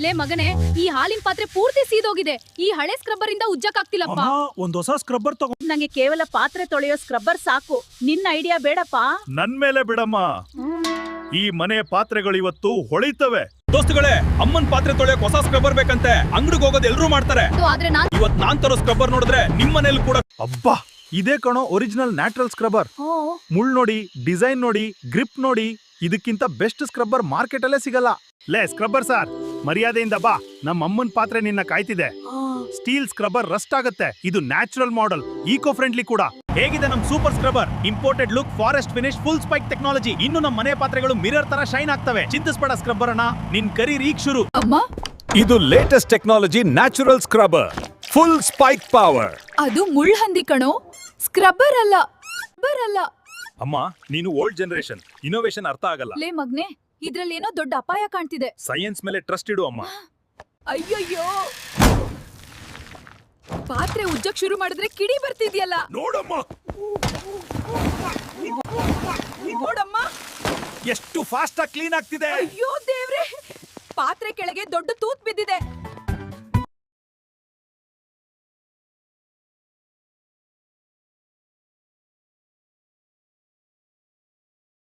ಲೇ ಮಗನೇ, ಈ ಹಾಲಿನ ಪಾತ್ರೆ ಪೂರ್ತಿ ಸೀದೋಗಿದೆ. ಈ ಹಳೆ ಸ್ಕ್ರಬ್ಬರ್ ಇಂದ ಉಜ್ಜಕ್ಕಾಗ್ತಿಲ್ಲಪ್ಪ. ಒಂದ್ ಹೊಸ ಸ್ಕ್ರಬ್ಬರ್ ತಗೋ. ನಂಗೆ ಕೇವಲ ಪಾತ್ರೆ ತೊಳೆಯೋ ಸ್ಕ್ರಬ್ಬರ್ ಸಾಕು. ನಿನ್ನ ಐಡಿಯಾ ಬೇಡಪ್ಪ. ನನ್ ಮೇಲೆ ಬಿಡಮ್ಮ. ಈ ಮನೆ ಪಾತ್ರೆಗಳು ಇವತ್ತು ಹೊಳಿತವೆ. ದೋಸ್ತುಗಳೇ, ಅಮ್ಮನ್ ಪಾತ್ರೆ ತೊಳೆಯಕ್ ಹೊಸ ಸ್ಕ್ರಬ್ಬರ್ ಬೇಕಂತೆ. ಅಂಗಡಿಗೆ ಹೋಗೋದು ಎಲ್ರೂ ಮಾಡ್ತಾರೆ. ಆದ್ರೆ ಇವತ್ ನಾನ್ ತರೋ ಸ್ಕ್ರಬ್ಬರ್ ನೋಡಿದ್ರೆ ನಿಮ್ ಮನೇಲಿ ಕೂಡ ಅಬ್ಬಾ, ಇದೇ ಕಣೋ ಒರಿಜಿನಲ್ ನ್ಯಾಚುರಲ್ ಸ್ಕ್ರಬ್ಬರ್. ಮುಳ್ ನೋಡಿ, ಡಿಸೈನ್ ನೋಡಿ, ಗ್ರಿಪ್ ನೋಡಿ, ಇದಕ್ಕಿಂತ ಬೆಸ್ಟ್ ಸ್ಕ್ರಬ್ಬರ್ ಮಾರ್ಕೆಟ್ ಅಲ್ಲೇ ಸಿಗಲ್ಲ. ಲೇ ಸ್ಕ್ರಬ್ಬರ್ ಸಾರ್, ಮರ್ಯಾದೆಯಿಂದ ಬಾ. ನಮ್ಮ ಅಮ್ಮನ್ ಪಾತ್ರೆ ನಿನ್ನ ಕಾಯ್ತಿದೆ. ಸ್ಟೀಲ್ ಸ್ಕ್ರಬ್ಬರ್ ರಸ್ಟ್ ಆಗುತ್ತೆ. ಇದು ನ್ಯಾಚುರಲ್ ಮಾಡೆಲ್, ಈಕೋ ಫ್ರೆಂಡ್ಲಿ ಕೂಡ. ಹೇಗಿದೆ ನಮ್ super scrubber? Imported look, forest finish, full spike technology. ಇನ್ನು ನಮ್ಮ ಮನೆ ಪಾತ್ರೆಗಳು ಮಿರರ್ ತರ ಶೈನ್ ಆಗ್ತವೆ. ಚಿಂತಿಸ್ಬೇಡ ಸ್ಕ್ರಬ್ಬರ್ ಅಣ್ಣ, ನಿನ್ ಕರೀರ್ ಈಗ ಶುರು. ಅಮ್ಮ, ಇದು latest technology natural scrubber, full spike power. ಅದು ಮುಳ್ಳುಹಂದಿ ಕಣೋ, ಸ್ಕ್ರಬ್ಬರ್ ಅಲ್ಲ. ಅಮ್ಮ, ನೀನು ಓಲ್ಡ್ ಜನರೇಷನ್, ಇನೋವೇಷನ್ ಅರ್ಥ ಆಗಲ್ಲ. ಲೇ ಮಗ್ನೆ, ಇದ್ರಲ್ಲಿ ಏನೋ ದೊಡ್ಡ ಅಪಾಯ ಕಾಣ್ತಿದೆ. ಸೈನ್ಸ್ ಮೇಲೆ ಟ್ರಸ್ಟ್ ಇಡು ಅಮ್ಮ. ಅಯ್ಯಯ್ಯೋ, ಪಾತ್ರೆ ಉಜ್ಜಕ್ ಶುರು ಮಾಡಿದ್ರೆ ಕಿಡಿ ಬರ್ತಿದ್ಯಲ್ಲ. ನೋಡಮ್ಮ, ನೋಡಮ್ಮ, ಎಷ್ಟು ಫಾಸ್ಟ್ ಆಗಿ ಕ್ಲೀನ್ ಆಗ್ತಿದೆ. ಅಯ್ಯೋ ದೇವ್ರೆ, ಪಾತ್ರೆ ಕೆಳಗೆ ದೊಡ್ಡ ತೂತ್ ಬಿದ್ದಿದೆ.